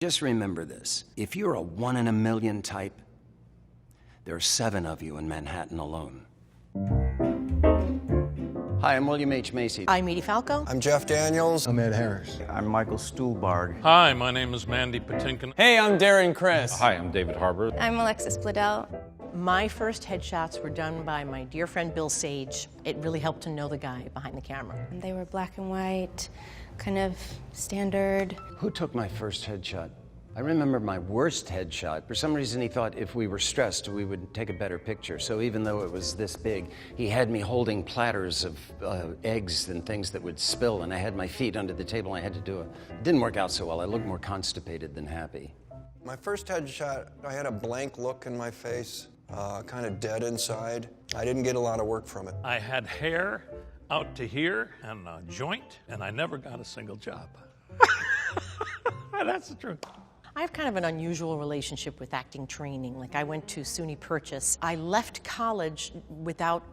Just remember this. If you're a 1 in a million type, there are 7 of you in Manhattan alone. Hi, I'm William H. Macy. I'm Edie Falco. I'm Jeff Daniels. I'm Ed Harris. I'm Michael Stuhlbarg. Hi, my name is Mandy Patinkin. Hey, I'm Darren Chris. Hi, I'm David Harbour. I'm Alexis Bledel. My first headshots were done by my dear friend Bill Sage. It really helped to know the guy behind the camera. They were black and white, kind of standard. Who took my first headshot? I remember my worst headshot. For some reason, he thought if we were stressed, we would take a better picture. So even though it was this big, he had me holding platters of eggs and things that would spill, and I had my feet under the table, and I had to do it. It didn't work out so well. I looked more constipated than happy. My first headshot, I had a blank look in my face, kind of dead inside. I didn't get a lot of work from it. I had hair out to here and a joint, and I never got a single job. That's the truth. I have kind of an unusual relationship with acting training. Like, I went to SUNY Purchase. I left college without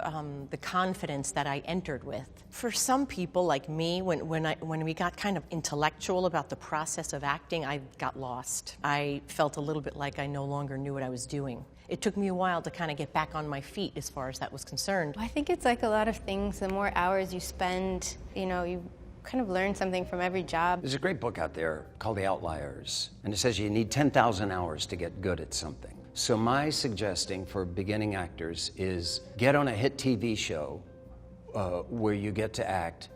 the confidence that I entered with. For some people like me, when we got kind of intellectual about the process of acting, I got lost. I felt a little bit like I no longer knew what I was doing. It took me a while to kind of get back on my feet as far as that was concerned. I think it's like a lot of things. The more hours you spend, you kind of learn something from every job. There's a great book out there called The Outliers, and it says you need 10,000 hours to get good at something. So my suggesting for beginning actors is get on a hit TV show where you get to act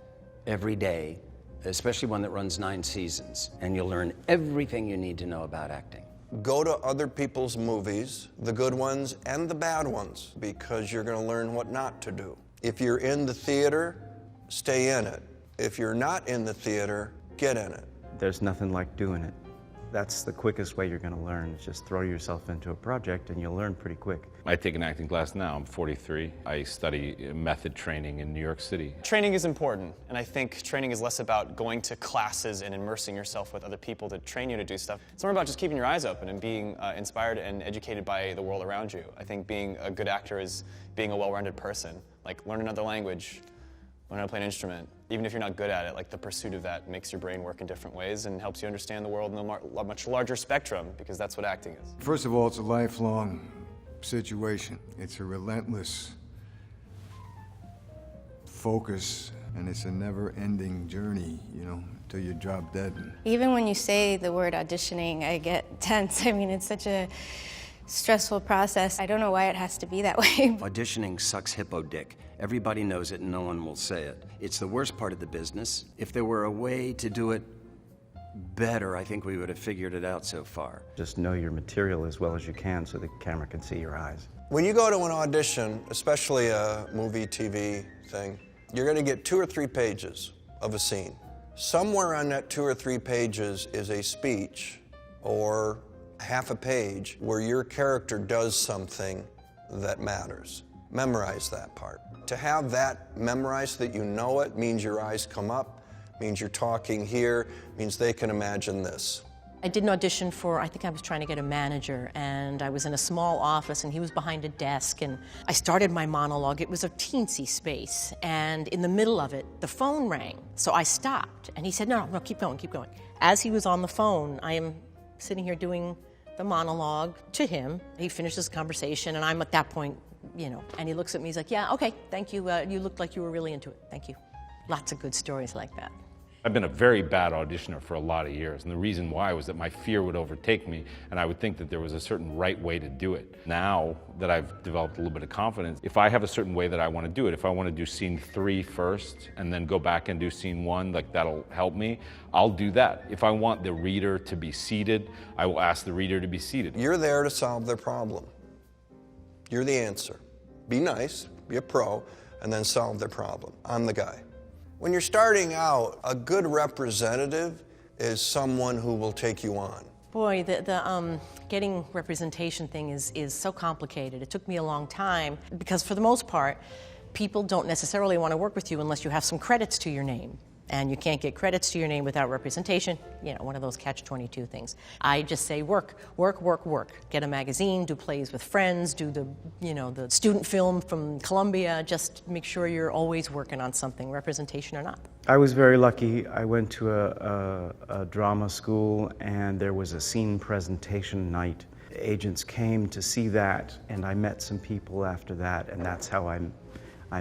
every day, especially one that runs 9 seasons, and you'll learn everything you need to know about acting. Go to other people's movies, the good ones and the bad ones, because you're going to learn what not to do. If you're in the theater, stay in it. If you're not in the theater, get in it. There's nothing like doing it. That's the quickest way you're going to learn. Just throw yourself into a project and you'll learn pretty quick. I take an acting class now. I'm 43. I study method training in New York City. Training is important, and I think training is less about going to classes and immersing yourself with other people to train you to do stuff. It's more about just keeping your eyes open and being inspired and educated by the world around you. I think being a good actor is being a well-rounded person. Like, learn another language, learn how to play an instrument. Even if you're not good at it, like, the pursuit of that makes your brain work in different ways and helps you understand the world in a much larger spectrum, because that's what acting is. First of all, it's a lifelong situation. It's a relentless focus, and it's a never-ending journey, till you drop dead. Even when you say the word auditioning, I get tense. I mean, it's such a stressful process. I don't know why it has to be that way. Auditioning sucks hippo dick. Everybody knows it and no one will say it. It's the worst part of the business. If there were a way to do it better, I think we would have figured it out so far. Just know your material as well as you can so the camera can see your eyes. When you go to an audition, especially a movie, TV thing, you're going to get 2 or 3 pages of a scene. Somewhere on that 2 or 3 pages is a speech or half a page where your character does something that matters. Memorize that part. To have that memorized so that you know it means your eyes come up, means you're talking here, means they can imagine this. I did an audition for, I think I was trying to get a manager, and I was in a small office and he was behind a desk, and I started my monologue. It was a teensy space, and in the middle of it, the phone rang. So I stopped, and he said, no, keep going, keep going. As he was on the phone, I am sitting here doing the monologue to him. He finished his conversation, and I'm at that point, and he looks at me, he's like, yeah, okay, thank you. You looked like you were really into it. Thank you. Lots of good stories like that. I've been a very bad auditioner for a lot of years, and the reason why was that my fear would overtake me, and I would think that there was a certain right way to do it. Now that I've developed a little bit of confidence, if I have a certain way that I want to do it, if I want to do scene 3 first, and then go back and do scene 1, like, that'll help me, I'll do that. If I want the reader to be seated, I will ask the reader to be seated. You're there to solve their problem. You're the answer. Be nice, be a pro, and then solve their problem. I'm the guy. When you're starting out, a good representative is someone who will take you on. Boy, the getting representation thing is so complicated. It took me a long time because, for the most part, people don't necessarily want to work with you unless you have some credits to your name. And you can't get credits to your name without representation, you know, one of those catch-22 things. I just say work, work, work, work. Get a magazine, do plays with friends, do the, you know, the student film from Columbia. Just make sure you're always working on something, representation or not. I was very lucky. I went to a drama school, and there was a scene presentation night. Agents came to see that, and I met some people after that, and that's how I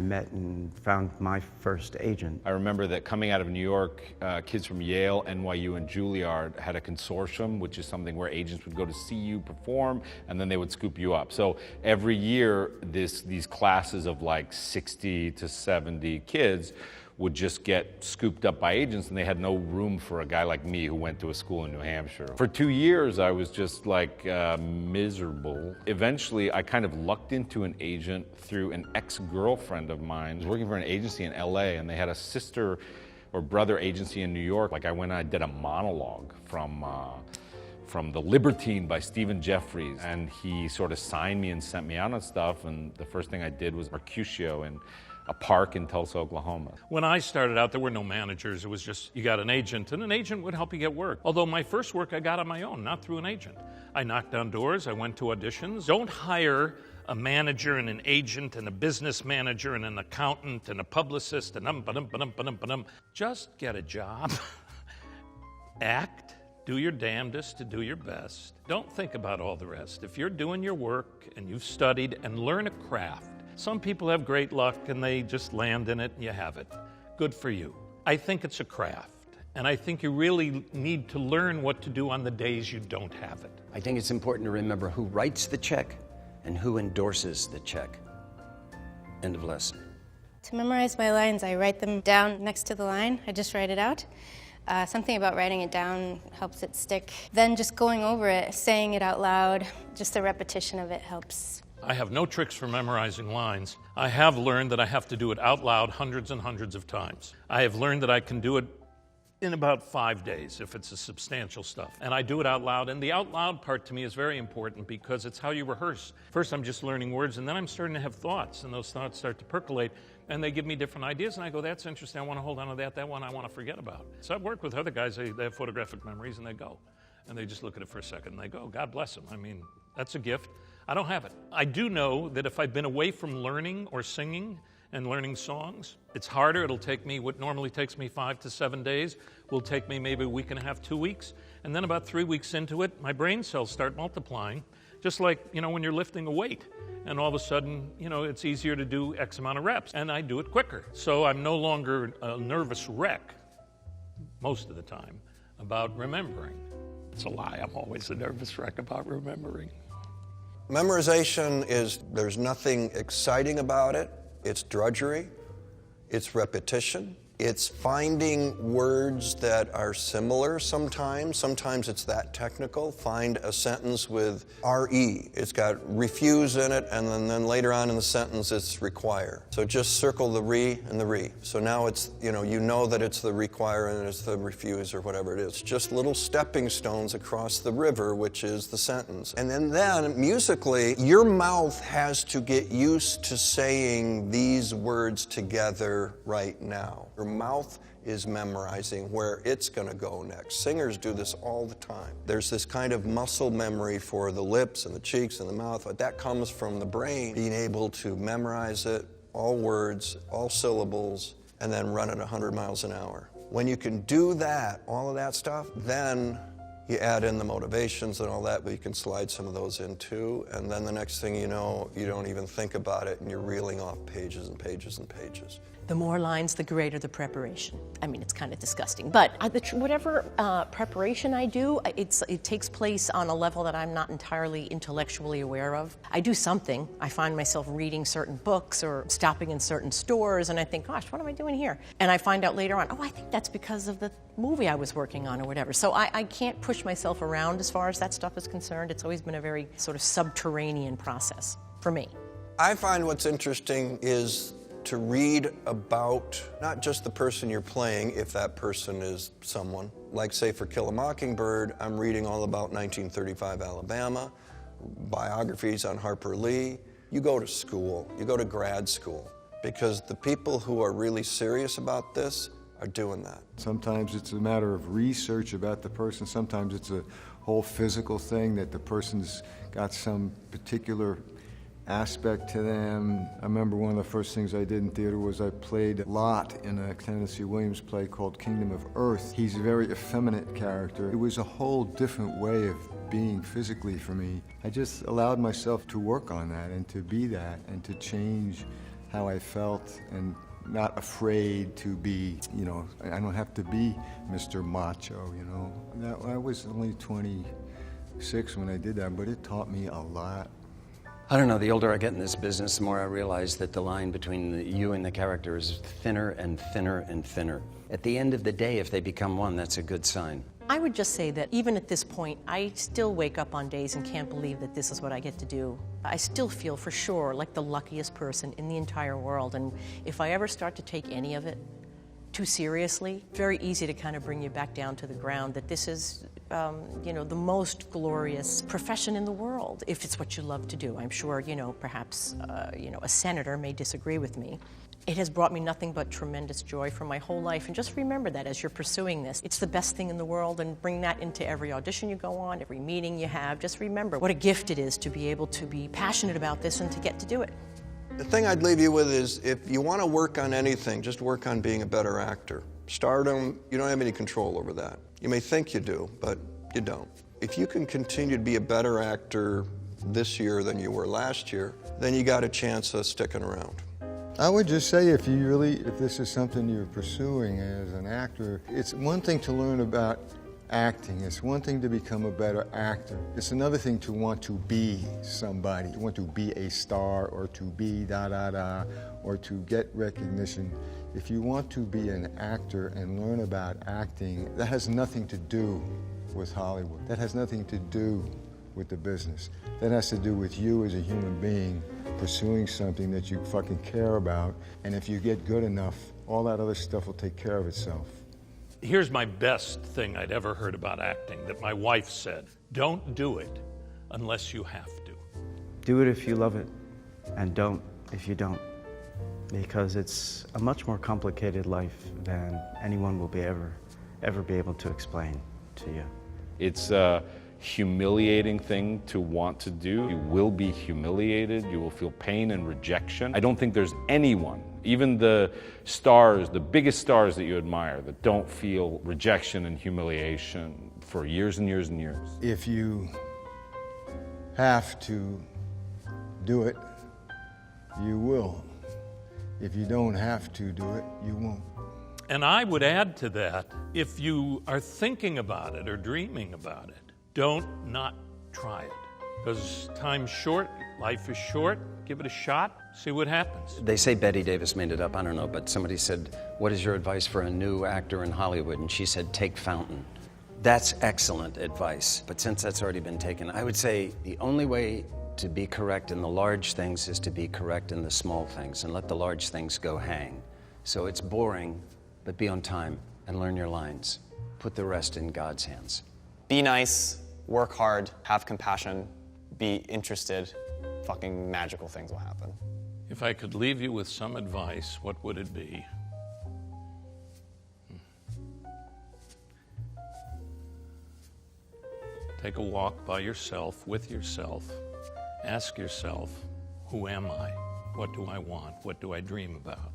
met and found my first agent. I remember that coming out of New York, kids from Yale, NYU, and Juilliard had a consortium, which is something where agents would go to see you perform, and then they would scoop you up. So every year, these classes of like 60 to 70 kids would just get scooped up by agents, and they had no room for a guy like me who went to a school in New Hampshire. For 2 years, I was just like miserable. Eventually, I kind of lucked into an agent through an ex-girlfriend of mine. I was working for an agency in LA, and they had a sister or brother agency in New York. Like I went and I did a monologue from The Libertine by Stephen Jeffries, and he sort of signed me and sent me out on stuff, and the first thing I did was Mercutio in a park in Tulsa, Oklahoma. When I started out, there were no managers. It was just, you got an agent, and an agent would help you get work. Although my first work I got on my own, not through an agent. I knocked down doors, I went to auditions. Don't hire a manager and an agent and a business manager and an accountant and a publicist and Just get a job, act, do your damnedest to do your best. Don't think about all the rest. If you're doing your work and you've studied, and learn a craft. Some people have great luck and they just land in it and you have it. Good for you. I think it's a craft, and I think you really need to learn what to do on the days you don't have it. I think it's important to remember who writes the check and who endorses the check. End of lesson. To memorize my lines, I write them down next to the line. I just write it out. Something about writing it down helps it stick. Then just going over it, saying it out loud, just the repetition of it helps. I have no tricks for memorizing lines. I have learned that I have to do it out loud hundreds and hundreds of times. I have learned that I can do it in about 5 days if it's a substantial stuff. And I do it out loud, and the out loud part to me is very important because it's how you rehearse. First I'm just learning words, and then I'm starting to have thoughts, and those thoughts start to percolate, and they give me different ideas, and I go, that's interesting, I want to hold on to that one I want to forget about. So I've worked with other guys, they have photographic memories, and they go. And they just look at it for a second, and they go, God bless them. I mean, that's a gift. I don't have it. I do know that if I've been away from learning or singing and learning songs, it's harder. It'll take me, what normally takes me 5 to 7 days, will take me maybe a week and a half, 2 weeks. And then about 3 weeks into it, my brain cells start multiplying, just like, you know, when you're lifting a weight. And all of a sudden, you know, it's easier to do X amount of reps, and I do it quicker. So I'm no longer a nervous wreck, most of the time, about remembering. It's a lie. I'm always a nervous wreck about remembering. Memorization there's nothing exciting about it. It's drudgery, it's repetition, it's finding words that are similar sometimes. Sometimes it's that technical. Find a sentence with RE. It's got refuse in it, and then later on in the sentence it's require. So just circle the re and the re. So now it's, you know that it's the require and it's the refuse or whatever it is. Just little stepping stones across the river, which is the sentence. And then musically, your mouth has to get used to saying these words together right now. Your mouth is memorizing where it's going to go next. Singers do this all the time. There's this kind of muscle memory for the lips and the cheeks and the mouth, but that comes from the brain being able to memorize it, all words, all syllables, and then run at 100 miles an hour. When you can do that, all of that stuff, then you add in the motivations and all that, but you can slide some of those in too, and then the next thing you know, you don't even think about it, and you're reeling off pages and pages and pages. The more lines, the greater the preparation. I mean, it's kind of disgusting, but whatever preparation I do, it takes place on a level that I'm not entirely intellectually aware of. I do something. I find myself reading certain books or stopping in certain stores, and I think, gosh, what am I doing here? And I find out later on, oh, I think that's because of the movie I was working on or whatever. So I can't push myself around as far as that stuff is concerned. It's always been a very sort of subterranean process for me. I find what's interesting is to read about not just the person you're playing, if that person is someone. Like, say, for Kill a Mockingbird, I'm reading all about 1935 Alabama, biographies on Harper Lee. You go to school, you go to grad school, because the people who are really serious about this are doing that. Sometimes it's a matter of research about the person. Sometimes it's a whole physical thing that the person's got some particular aspect to them. I remember one of the first things I did in theater was I played Lot in a Tennessee Williams play called Kingdom of Earth. He's a very effeminate character. It was a whole different way of being physically for me. I just allowed myself to work on that and to be that and to change how I felt and not afraid to be, you know, I don't have to be Mr. Macho, you know. I was only 26 when I did that, but it taught me a lot. I don't know, the older I get in this business, the more I realize that the line between you and the character is thinner and thinner and thinner. At the end of the day, if they become one, that's a good sign. I would just say that even at this point, I still wake up on days and can't believe that this is what I get to do. I still feel for sure like the luckiest person in the entire world, and if I ever start to take any of it too seriously, very easy to kind of bring you back down to the ground, that this is, you know, the most glorious profession in the world, if it's what you love to do. I'm sure, you know, perhaps, you know, a senator may disagree with me. It has brought me nothing but tremendous joy for my whole life, and just remember that as you're pursuing this. It's the best thing in the world, and bring that into every audition you go on, every meeting you have. Just remember what a gift it is to be able to be passionate about this and to get to do it. The thing I'd leave you with is, if you want to work on anything, just work on being a better actor. Stardom, you don't have any control over that. You may think you do, but you don't. If you can continue to be a better actor this year than you were last year, then you got a chance of sticking around. I would just say if this is something you're pursuing as an actor, it's one thing to learn about acting. It's one thing to become a better actor. It's another thing to want to be somebody, to want to be a star or to be da-da-da or to get recognition. If you want to be an actor and learn about acting, that has nothing to do with Hollywood. That has nothing to do with the business. That has to do with you as a human being pursuing something that you fucking care about, and if you get good enough, all that other stuff will take care of itself. Here's my best thing I'd ever heard about acting that my wife said: don't do it unless you have to. Do it if you love it, and don't if you don't. Because it's a much more complicated life than anyone will ever be able to explain to you. It's a humiliating thing to want to do. You will be humiliated. You will feel pain and rejection. I don't think there's anyone, even the stars, the biggest stars that you admire, that don't feel rejection and humiliation for years and years and years. If you have to do it, you will. If you don't have to do it, you won't. And I would add to that, if you are thinking about it or dreaming about it, don't not try it. Because time's short, life is short, give it a shot, see what happens. They say Betty Davis made it up, I don't know, but somebody said, what is your advice for a new actor in Hollywood? And she said, take Fountain. That's excellent advice, but since that's already been taken, I would say the only way to be correct in the large things is to be correct in the small things, and let the large things go hang. So it's boring, but be on time and learn your lines. Put the rest in God's hands. Be nice, work hard, have compassion, be interested. Fucking magical things will happen. If I could leave you with some advice, what would it be? Take a walk by yourself, with yourself. Ask yourself, who am I? What do I want? What do I dream about?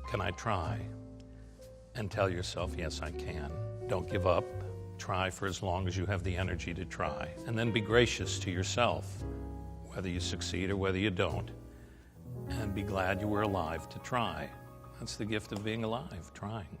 Can I try? And tell yourself, yes, I can. Don't give up. Try for as long as you have the energy to try. And then be gracious to yourself, whether you succeed or whether you don't. And be glad you were alive to try. That's the gift of being alive, trying.